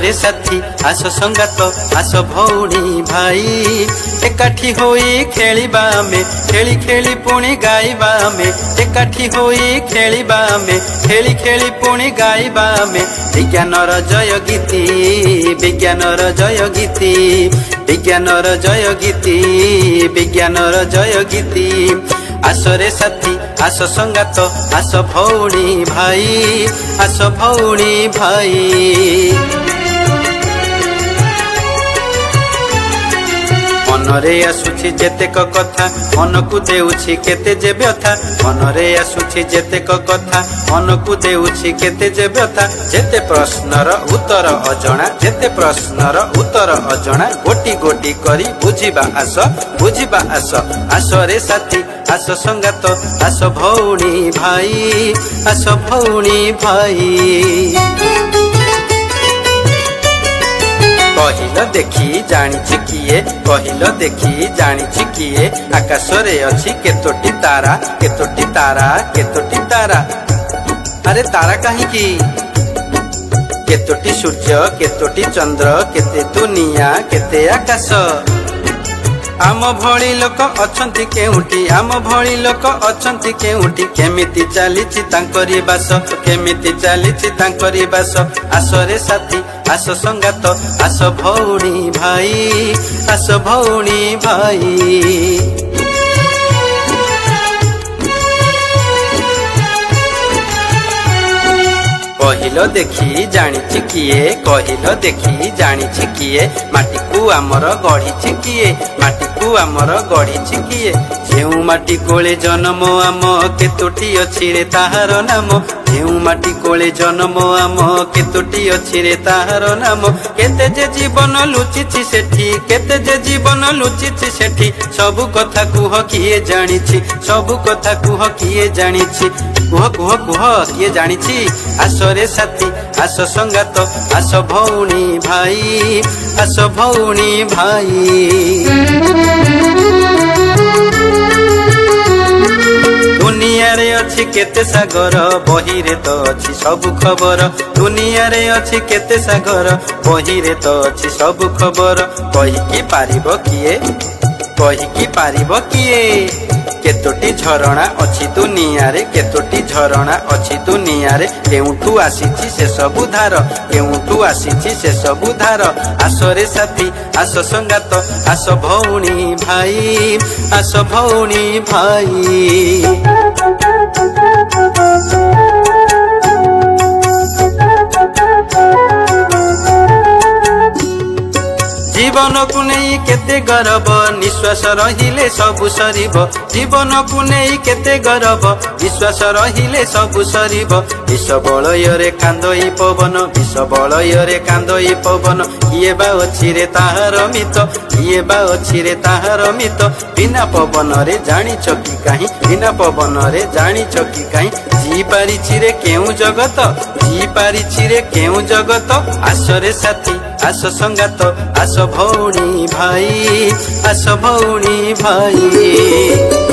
आसरे साथी आस संगात आस भौणी भाई एकाठी होई खेलिबा में खेली खेली पुणी गाइबा में एकाठी होई खेलिबा में खेली खेली पुणी गाइबा में विज्ञानर जय गीति विज्ञानर जय गीति विज्ञानर जय गीति विज्ञानर जय गीति आसरे साथी आस संगात आस भौणी भाई आस भौणी भाई मनरे आसुछि जेतेक कथा मन को देउछि केते जे व्यथा मनरे आसुछि जेतेक कथा मन को देउछि केते जे व्यथा जेते प्रश्नर उत्तर अजणा जेते प्रश्नर उत्तर अजणा गोटी गोटी करी बुझिबा आस आसरे साथी आस संगात आस भौणी भाई आस भौणी भाई कहिल देखी जानिछि किए कहिल देखी जानिछि किए आकाश रे अछि केतोटी तारा केतोटी तारा केतोटी तारा अरे तारा कहीं की केतोटी सूर्य केतोटी चंद्र केते दुनिया केते आकाश आम भली लोक अछंती केउटी आम भली लोक अछंती केउटी केमिति चालिछि तांकरी बास केमिति चालिछि तांकरी बास आसरे साथी आस संगात आस भौणी भाई आस भौणी भाई कहिल देखी जानिछि किए कहिल देखी जानिछि किए माटी को आमर गढ़िछि किए माटी को आमर गढ़िछि किए जेउ माटी कोले जन्म आम केतोटी अछि रे ताहार नाम जेउ माटी कोले जन्म आम केतोटी अछि रे ताहार नाम केते जे जीवन लुचिछि सेठी केते जे जीवन लुचिछि सेठी सब कथा कुह किए जानिछि सब कथा कुह किए जानिछि कुह कुह कुह किए जानिछि आसरे साथी आस संगात आस भौणी भाई आस भौणी भाई दुनिया रे अछि केते सागर बही रे तो अछि सब खबर दुनिया रे अछि केते सागर बही रे तो अछि सब खबर कहि की पारिबो किए कहि की पारिबो किए केतोटी झरणा अछि दुनिया रे केतोटी झरणा अछि दुनिया रे केउठू आसीछि से सब धार केउठू आसीछि से सब धार आसरे साथी आस संगात आस भौणी भाई आस भौणी भाई जीवन को नहीं केते गर्व निश्वास रहिले सब सरीब जीवन को नहीं केते गर्व विश्वास रहिले सब सरीब विष बलय रे कांदई पवन विष बलय रे कांदई पवन किए बा अछि रे ताहार मित किए बा अछि रे ताहार मित बिना पवन रे जानिछ कि काहीं बिना पवन रे जानिछ कि काहीं जी पारिछि रे केउ जगत जी पारिछि रे केउ जगत आसरे साथी आस संगात आस भौणी भाई आस भौणी भाई।